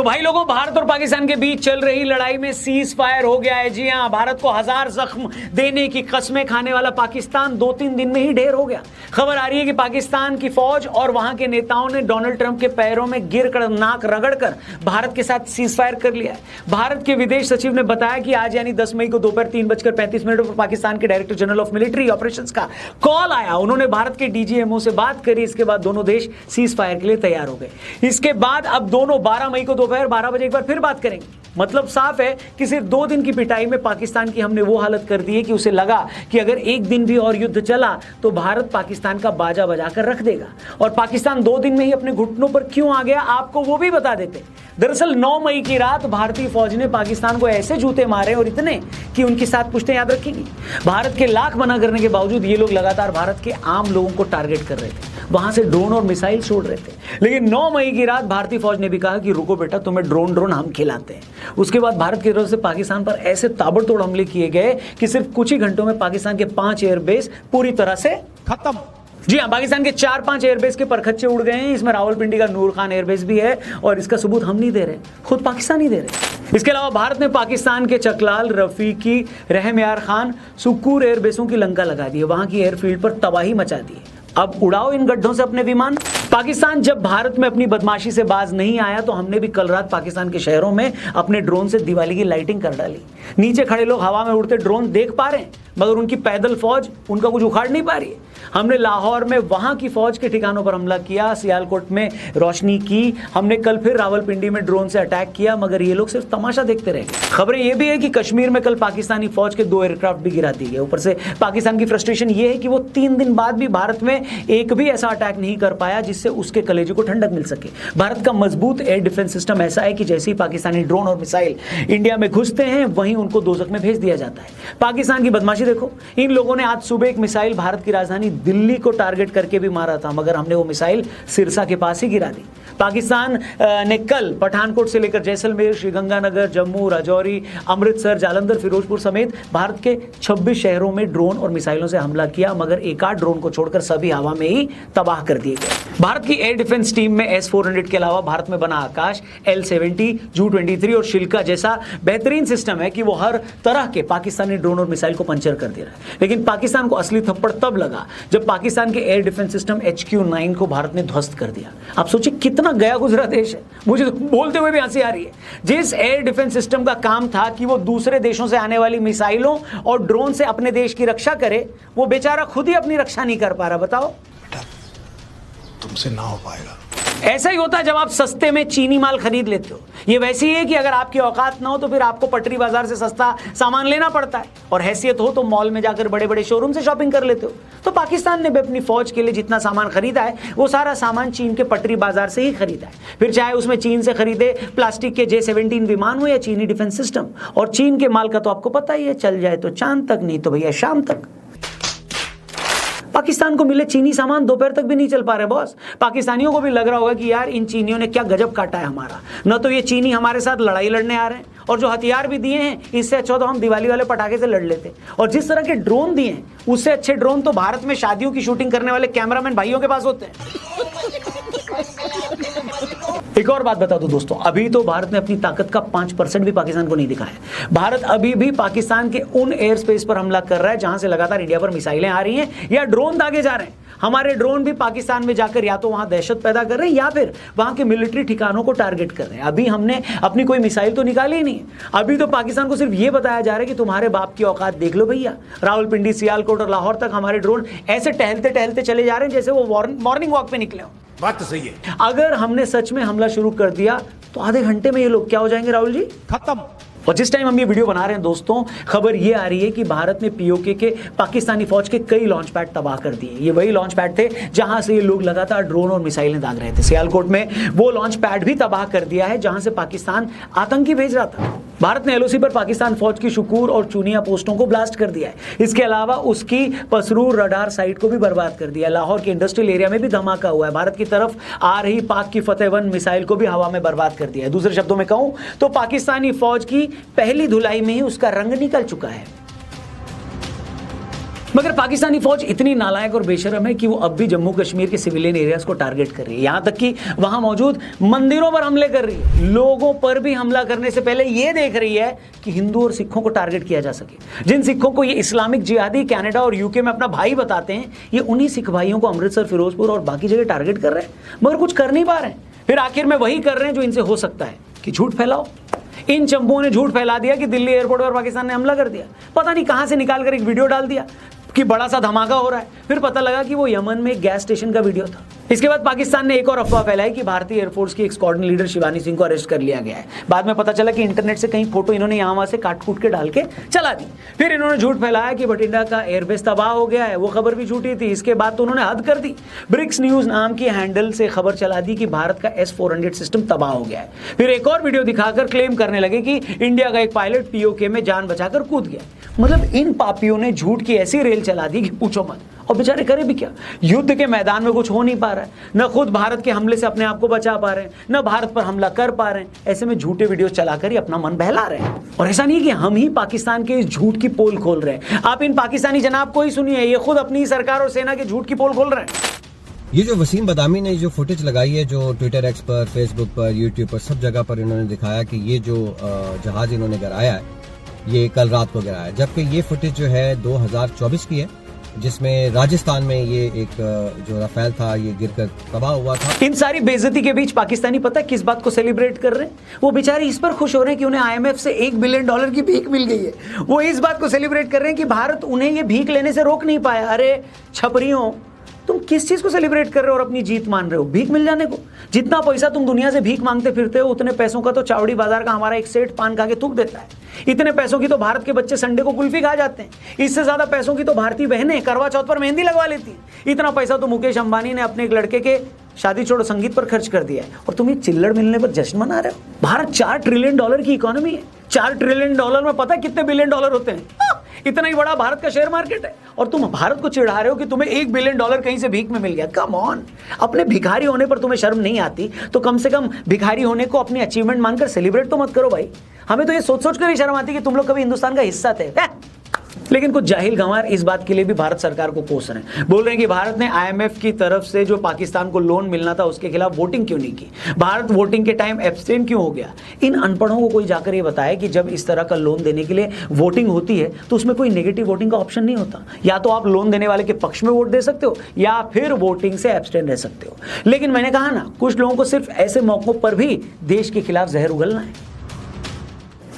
भाई लोगों, भारत और पाकिस्तान के बीच चल रही लड़ाई में सीज फायर हो गया है। जी हां, भारत को 1000 जख्म देने की कस्में खाने वाला पाकिस्तान 2-3 दिन में ही ढेर हो गया। खबर आ रही है कि पाकिस्तान की फौज और वहां के नेताओं ने डोनाल्ड ट्रंप के पैरों में गिर कर नाक रगड़कर भारत के साथ सीज फायर कर लिया है। भारत के विदेश सचिव ने बताया कि आज यानी 10 मई को दोपहर 3:35 पर पाकिस्तान के director general of military operations का कॉल आया। उन्होंने भारत के डीजीएमओ से बात करी। इसके बाद दोनों देश सीज फायर के लिए तैयार हो गए। इसके बाद अब दोनों 12 मई को दोपहर 12 बजे एक बार फिर बात करेंगे। मतलब साफ है कि सिर्फ 2 दिन की पिटाई में पाकिस्तान की हमने वो हालत कर दी है कि उसे लगा कि अगर एक दिन भी और युद्ध चला तो भारत पाकिस्तान का बाजा बजाकर रख देगा। और पाकिस्तान 2 दिन में ही अपने घुटनों पर क्यों आ गया, आपको वो भी बता देते। दरअसल 9 मई की रात भारतीय फौज ने पाकिस्तान को ऐसे जूते मारे और इतने कि उनकी 7 पुश्तें याद रखेंगी। भारत के लाख मना करने के बावजूद ये लोग लगातार भारत के आम लोगों को टारगेट कर रहे थे, वहां से ड्रोन और मिसाइल छोड़ रहे थे। लेकिन 9 मई की रात भारतीय फौज ने भी कहा कि रुको बेटा, तुम्हें ड्रोन हम खिलाते हैं। उसके बाद भारत की तरफ से पाकिस्तान पर ऐसे ताबड़तोड़ हमले किए गए कि सिर्फ कुछ ही घंटों में पाकिस्तान के 5 एयरबेस पूरी तरह से खत्म। जी हां, पाकिस्तान के 4-5 एयरबेस के परखच्चे उड़ गए हैं। इसमें रावलपिंडी का नूर खान एयरबेस भी है और इसका सबूत हम नहीं दे रहे, खुद पाकिस्तान ही दे रहे। इसके अलावा भारत ने पाकिस्तान के चकलाल, रफीकी, रहमयार खान, सुक्कूर एयरबेसों की लंका लगा दी है। वहां की एयरफील्ड पर तबाही मचा दी है। अब उड़ाओ इन गड्ढों से अपने विमान। पाकिस्तान जब भारत में अपनी बदमाशी से बाज नहीं आया तो हमने भी कल रात पाकिस्तान के शहरों में अपने ड्रोन से दिवाली की लाइटिंग कर डाली। नीचे खड़े लोग हवा में उड़ते ड्रोन देख पा रहे हैं, मगर उनकी पैदल फौज उनका कुछ उखाड़ नहीं पा रही है। हमने लाहौर में वहां की फौज के ठिकानों पर हमला किया, सियालकोट में रोशनी की, हमने कल फिर रावलपिंडी में ड्रोन से अटैक किया, मगर ये लोग सिर्फ तमाशा देखते रहे। खबरें ये भी है कि कश्मीर में कल पाकिस्तानी फौज के 2 एयरक्राफ्ट भी गिरा दिए गए। ऊपर से पाकिस्तान की फ्रस्ट्रेशन ये है कि वो 3 दिन बाद भी भारत में एक भी ऐसा अटैक नहीं कर पाया जिससे उसके कलेजे को ठंडक मिल सके। भारत का मजबूत एयर डिफेंस सिस्टम ऐसा है कि जैसे ही पाकिस्तानी ड्रोन और मिसाइल इंडिया में घुसते हैं वहीं उनको दोजख में भेज दिया जाता है। पाकिस्तान की बदमाशी देखो, इन लोगों ने आज सुबह एक मिसाइल भारत की राजधानी दिल्ली को टारगेट करके भी मारा था, मगर हमने वो मिसाइल सिरसा के पास ही गिरा दी। पाकिस्तान ने कल पठानकोट से लेकर जैसलमेर, श्रीगंगानगर, जम्मू, राजौरी, अमृतसर, जालंधर, फिरोजपुर समेत भारत के 26 शहरों में ड्रोन और मिसाइलों से हमला किया, मगर एक आध ड्रोन को छोड़कर सभी हवा में ही तबाह कर दिए गए। भारत की एयर डिफेंस टीम में S-400 के अलावा भारत में बना आकाश, L-70, Ju-23 और शिल्का जैसा बेहतरीन सिस्टम है कि वो हर तरह के पाकिस्तानी ड्रोन और मिसाइल को पंचर कर दे रहा है। लेकिन पाकिस्तान को असली थप्पड़ तब लगा जब पाकिस्तान के एयर डिफेंस सिस्टम HQ-9 को भारत ने ध्वस्त कर दिया। आप सोचिए कितना गया गुजरा देश है। मुझे तो बोलते हुए भी हंसी आ रही है। जिस एयर डिफेंस सिस्टम का काम था कि वो दूसरे देशों से आने वाली मिसाइलों और ड्रोन से अपने देश की रक्षा करे, वो बेचारा खुद ही अपनी रक्षा नहीं कर पा रहा। बताओ, तुमसे ना हो पाएगा। ऐसा ही होता है जब आप सस्ते में चीनी माल खरीद लेते हो। ये वैसे ही है कि अगर आपकी औकात ना हो तो फिर आपको पटरी बाजार से सस्ता सामान लेना पड़ता है, और हैसियत हो तो मॉल में जाकर बड़े बड़े शोरूम से शॉपिंग कर लेते हो। तो पाकिस्तान ने भी अपनी फौज के लिए जितना सामान खरीदा है वो सारा सामान चीन के पटरी बाजार से ही खरीदा है। फिर चाहे उसमें चीन से खरीदे प्लास्टिक के J-17 विमान हो या चीनी डिफेंस सिस्टम। और चीन के माल का तो आपको पता ही है, चल जाए तो चांद तक, नहीं तो भैया शाम तक। पाकिस्तान को मिले चीनी सामान दोपहर तक भी नहीं चल पा रहे बॉस। पाकिस्तानियों को भी लग रहा होगा कि यार इन चीनियों ने क्या गजब काटा है हमारा। न तो ये चीनी हमारे साथ लड़ाई लड़ने आ रहे हैं, और जो हथियार भी दिए हैं इससे अच्छा तो हम दिवाली वाले पटाखे से लड़ लेते। और जिस तरह के ड्रोन दिए हैं उससे अच्छे ड्रोन तो भारत में शादियों की शूटिंग करने वाले कैमरामैन भाइयों के पास होते हैं। एक और बात बता दो दोस्तों, अभी तो भारत ने अपनी ताकत का 5% भी पाकिस्तान को नहीं दिखाया। भारत अभी भी पाकिस्तान के उन एयर स्पेस पर हमला कर रहा है जहां से लगातार इंडिया पर मिसाइलें आ रही हैं या ड्रोन दागे जा रहे हैं। हमारे ड्रोन भी पाकिस्तान में जाकर या तो वहां दहशत पैदा कर रहे हैं या फिर वहां के मिलिट्री ठिकानों को टारगेट कर रहे हैं। अभी हमने अपनी कोई मिसाइल तो निकाली ही नहीं। अभी तो पाकिस्तान को सिर्फ ये बताया जा रहा है कि तुम्हारे बाप की औकात देख लो भैया। रावलपिंडी, सियालकोट और लाहौर तक हमारे ड्रोन ऐसे टहलते टहलते चले जा रहे हैं जैसे वो मॉर्निंग वॉक पे निकले हो। बात तो सही है। अगर हमने सच में हमला शुरू कर दिया तो आधे घंटे में ये लोग क्या हो जाएंगे राहुल जी? खत्म। और जिस टाइम हम ये वीडियो बना रहे हैं दोस्तों, खबर ये आ रही है कि भारत ने POK के पाकिस्तानी फौज के कई लॉन्च पैड तबाह कर दिए। ये वही लॉन्च पैड थे जहां से ये लोग लगातार ड्रोन और मिसाइलें दाग रहे थे। सियालकोट में वो लॉन्च पैड भी तबाह कर दिया है जहां से पाकिस्तान आतंकी भेज रहा था। भारत ने LOC पर पाकिस्तान फौज की शुकूर और चुनिया पोस्टों को ब्लास्ट कर दिया है। इसके अलावा उसकी पसरूर रडार साइट को भी बर्बाद कर दिया। लाहौर के इंडस्ट्रियल एरिया में भी धमाका हुआ है। भारत की तरफ आ रही पाक की फतेह-1 मिसाइल को भी हवा में बर्बाद कर दिया है। दूसरे शब्दों में कहूं तो पाकिस्तानी फौज की पहली धुलाई में ही उसका रंग निकल चुका है। मगर पाकिस्तानी फौज इतनी नालायक और बेशरम है कि वो अब भी जम्मू कश्मीर के सिविलियन एरियाज को टारगेट कर रही है, यहां तक कि वहां मौजूद मंदिरों पर हमले कर रही है। लोगों पर भी हमला करने से पहले ये देख रही है कि हिंदू और सिखों को टारगेट किया जा सके। जिन सिखों को ये इस्लामिक जिहादी कनाडा और यूके में अपना भाई बताते हैं, ये उन्हीं सिख भाइयों को अमृतसर, फिरोजपुर और बाकी जगह टारगेट कर रहे हैं, मगर कुछ कर नहीं पा रहे हैं। फिर आखिर में वही कर रहे हैं जो इनसे हो सकता है कि झूठ फैलाओ। इन चंपुओं ने झूठ फैला दिया कि दिल्ली एयरपोर्ट पर पाकिस्तान ने हमला कर दिया। पता नहीं कहां से निकाल कर एक वीडियो डाल दिया कि बड़ा सा धमाका हो रहा है। फिर पता लगा कि वो यमन में एक गैस स्टेशन का वीडियो था। इसके बाद पाकिस्तान ने एक और अफवाह फैलाई कि भारतीय एयरफोर्स की एक स्क्वाड्रन लीडर शिवानी सिंह को अरेस्ट कर लिया गया है। बाद में पता चला कि इंटरनेट से कहीं फोटो इन्होंने यहाँ वहाँ से काट कूट के डाल के चला दी। फिर इन्होंने झूठ फैलाया कि बठिंडा का एयरबेस तबाह हो गया है, वो खबर भी झूठी थी। इसके बाद तो उन्होंने हद कर दी। ब्रिक्स न्यूज नाम की हैंडल से खबर चला दी कि भारत का S-400 सिस्टम तबाह हो गया है। फिर एक और वीडियो दिखाकर क्लेम करने लगे कि इंडिया का एक पायलट POK में जान बचाकर कूद गया। मतलब इन पापियों ने झूठ की ऐसी रेल चला दी कि पूछो मत। और बेचारे करे भी क्या, युद्ध के मैदान में कुछ हो नहीं पा रहा है, न खुद भारत के हमले से अपने आप को बचा पा रहे हैं, न भारत पर हमला कर पा रहे हैं। ऐसे में झूठे वीडियो चलाकर ही अपना मन बहला रहे हैं। और ऐसा नहीं कि हम ही पाकिस्तान के इस झूठ की पोल खोल रहे हैं। आप इन पाकिस्तानी जनाब को ही सुनिए, ये खुद अपनी सरकार और सेना के झूठ की पोल खोल रहे हैं। ये जो वसीम बदामी ने जो फुटेज लगाई है, जो ट्विटर एक्स पर, फेसबुक पर, यूट्यूब पर, सब जगह पर इन्होंने दिखाया कि ये जो जहाज इन्होंने गिराया है ये कल रात को गिराया है, जबकि ये फुटेज जो है 2024 की है, जिसमें राजस्थान में ये एक जो राफेल था ये गिरकर तबाह हुआ था। इन सारी बेइज्जती के बीच पाकिस्तानी पता है किस बात को सेलिब्रेट कर रहे हैं? वो बेचारे इस पर खुश हो रहे हैं कि उन्हें IMF से $1 बिलियन की भीख मिल गई है। वो इस बात को सेलिब्रेट कर रहे हैं कि भारत उन्हें ये भीख लेने से रोक नहीं पाया। अरे छपरियों, तुम किस चीज को सेलिब्रेट कर रहे हो और अपनी जीत मान रहे हो? भीख मिल जाने को? जितना पैसा तुम दुनिया से भीख मांगते फिरते हो, उतने पैसों का तो चावड़ी बाजार का हमारा एक सेठ पान खा के थूक देता है। इतने पैसों की तो भारत के बच्चे संडे को कुल्फी खा जाते हैं। इससे ज्यादा पैसों की तो भारतीय बहनें करवा चौथ पर मेहंदी लगवा लेती हैं। इतना पैसा तो मुकेश अंबानी ने अपने एक लड़के के शादी छोड़ो संगीत पर खर्च कर दिया है, और तुम ये चिल्लड़ मिलने पर जश्न मना रहे हो। भारत $4 ट्रिलियन की इकोनॉमी है। $4 ट्रिलियन में पता है कितने बिलियन डॉलर होते हैं? इतना ही बड़ा भारत का शेयर मार्केट है, और तुम भारत को चिढ़ा रहे हो कि तुम्हें $1 बिलियन कहीं से भीख में मिल गया। कम ऑन, अपने भिखारी होने पर तुम्हें शर्म नहीं आती तो कम से कम भिखारी होने को अपनी अचीवमेंट मानकर सेलिब्रेट तो मत करो भाई। हमें तो ये सोच सोच कर ही शर्म आती कि तुम लोग कभी हिंदुस्तान का हिस्सा थे। लेकिन कुछ जाहिल गंवार इस बात के लिए भी भारत सरकार को कोस रहे हैं। बोल रहे हैं कि भारत ने IMF की तरफ से जो पाकिस्तान को लोन मिलना था उसके खिलाफ वोटिंग क्यों नहीं की, भारत वोटिंग के टाइम एब्सटेन क्यों हो गया। इन अनपढ़ों को कोई जाकर ये बताए कि जब इस तरह का लोन देने के लिए वोटिंग होती है तो उसमें कोई नेगेटिव वोटिंग का ऑप्शन नहीं होता। या तो आप लोन देने वाले के पक्ष में वोट दे सकते हो या फिर वोटिंग से एब्सटेन रह सकते हो। लेकिन मैंने कहा ना, कुछ लोगों को सिर्फ ऐसे मौकों पर भी देश के खिलाफ जहर उगलना है।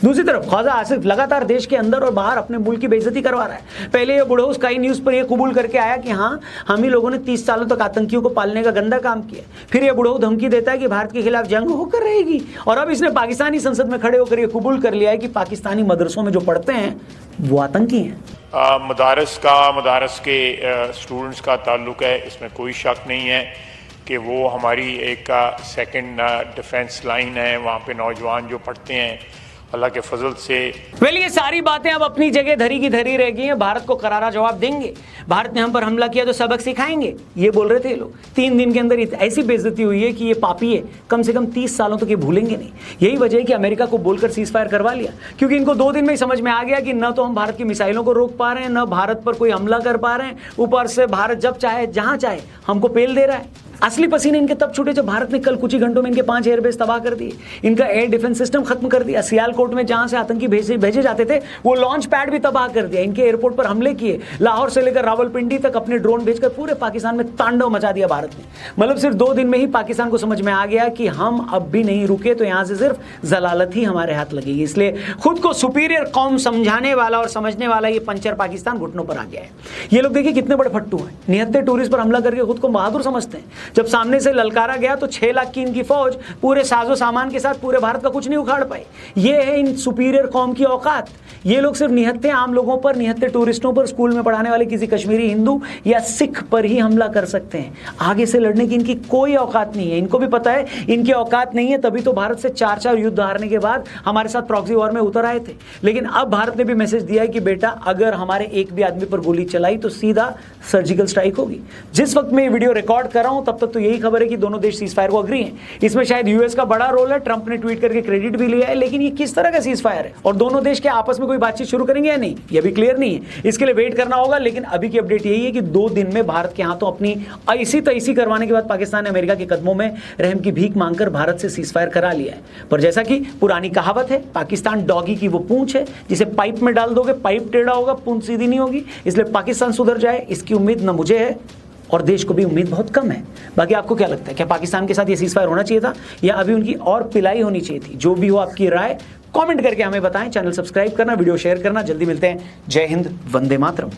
दूसरी तरफ ख्वाजा आसिफ लगातार देश के अंदर और बाहर अपने मुल्क की बेइज्जती करवा रहा है। पहले ये बुढ़ऊ स्काई न्यूज पर ये कबूल करके आया कि हाँ, हम ही लोगों ने 30 सालों तक आतंकियों को पालने का गंदा काम किया। फिर ये बुढ़ऊ धमकी देता है कि भारत के खिलाफ जंग होकर रहेगी, और अब इसने पाकिस्तानी संसद में खड़े होकर ये कबूल कर लिया है कि पाकिस्तानी मदरसों में जो पढ़ते हैं वो आतंकी हैं। मदारस के स्टूडेंट्स का ताल्लुक है, इसमें कोई शक नहीं है कि वो हमारी एक सेकंड डिफेंस लाइन है। वहाँ पे नौजवान जो पढ़ते हैं, अल्लाह के फजल से। ये सारी बातें अब अपनी जगह धरी की धरी रह गई हैं। भारत को करारा जवाब देंगे, भारत ने हम पर हमला किया तो सबक सिखाएंगे, ये बोल रहे थे लोग। 3 दिन के अंदर ऐसी बेइज्जती हुई है कि ये पापी है कम से कम 30 सालों तक ये भूलेंगे नहीं। यही वजह है कि अमेरिका को बोलकर सीज फायर करवा लिया, क्योंकि इनको 2 दिन में ही समझ में आ गया कि न तो हम भारत की मिसाइलों को रोक पा रहे हैं, न भारत पर कोई हमला कर पा रहे हैं, ऊपर से भारत जब चाहे जहां चाहे हमको पेल दे रहा है। असली पसीने इनके तब छूटे जब भारत ने कल कुछ ही घंटों में इनके 5 एयरबेस तबाह कर दिए, इनका एयर डिफेंस सिस्टम खत्म कर दिया। सियालकोट में जहां से आतंकी भेजे जाते थे वो लॉन्च पैड भी तबाह कर दिया, इनके एयरपोर्ट पर हमले किए। लाहौर से लेकर रावलपिंडी तक अपने ड्रोन भेजकर पूरे पाकिस्तान में तांडव मचा दिया भारत ने। मतलब सिर्फ 2 दिन में ही पाकिस्तान को समझ में आ गया कि हम अब भी नहीं रुके तो यहां से सिर्फ जलालत ही हमारे हाथ लगेगी। इसलिए खुद को सुपीरियर कौम समझाने वाला और समझने वाला ये पंचर पाकिस्तान घुटनों पर आ गया है। ये लोग देखिए कितने बड़े फट्टू हैं, निहत्थे टूरिस्ट पर हमला करके खुद को बहादुर समझते हैं। जब सामने से ललकारा गया तो 6 लाख की इनकी फौज पूरे साजो सामान के साथ पूरे भारत का कुछ नहीं उखाड़ पाई। ये है इन सुपीरियर कौम की औकात। ये लोग सिर्फ निहत्थे आम लोगों पर, निहत्थे टूरिस्टों पर, स्कूल में पढ़ाने वाले किसी कश्मीरी हिंदू या सिख पर ही हमला कर सकते हैं। आगे से लड़ने की इनकी कोई औकात नहीं है। इनको भी पता है इनकी औकात नहीं है, तभी तो भारत से 4 युद्ध हारने के बाद हमारे साथ प्रॉक्सी वॉर में उतर आए थे। लेकिन अब भारत ने भी मैसेज दिया है कि बेटा अगर हमारे एक भी आदमी पर गोली चलाई तो सीधा सर्जिकल स्ट्राइक होगी। जिस वक्त मैं ये वीडियो रिकॉर्ड कर रहा हूं तब तक तो यही खबर है कि दोनों देश सीज फायर को अग्री हैं। इसमें शायद यूएस का बड़ा रोल है, ट्रंप ने ट्वीट करके क्रेडिट भी लिया है, लेकिन ये किस तरह का सीज फायर है और दोनों देश के आपस में कोई बातचीत शुरू करेंगे या नहीं, ये भी क्लियर नहीं है। इसके लिए वेट करना होगा। लेकिन अभी की अपडेट यही है कि 2 दिन में भारत के हाथों अपनी ऐसी तैसी करवाने के बाद पाकिस्तान ने अमेरिका के कदमों में रहम की भीख मांगकर भारत से सीज फायर करा लिया है। पर जैसा कि पुरानी कहावत है, पाकिस्तान डॉगी की वो पूंछ है जिसे पाइप में डाल दोगे पाइप टेढ़ा होगा, पूंछ सीधी नहीं होगी। इसलिए पाकिस्तान सुधर जाए इसकी उम्मीद न मुझे है और देश को भी उम्मीद बहुत कम है। बाकी आपको क्या लगता है, क्या पाकिस्तान के साथ ये सीज फायर होना चाहिए था या अभी उनकी और पिलाई होनी चाहिए थी? जो भी हो आपकी राय कमेंट करके हमें बताएं। चैनल सब्सक्राइब करना, वीडियो शेयर करना। जल्दी मिलते हैं। जय हिंद, वंदे मातरम।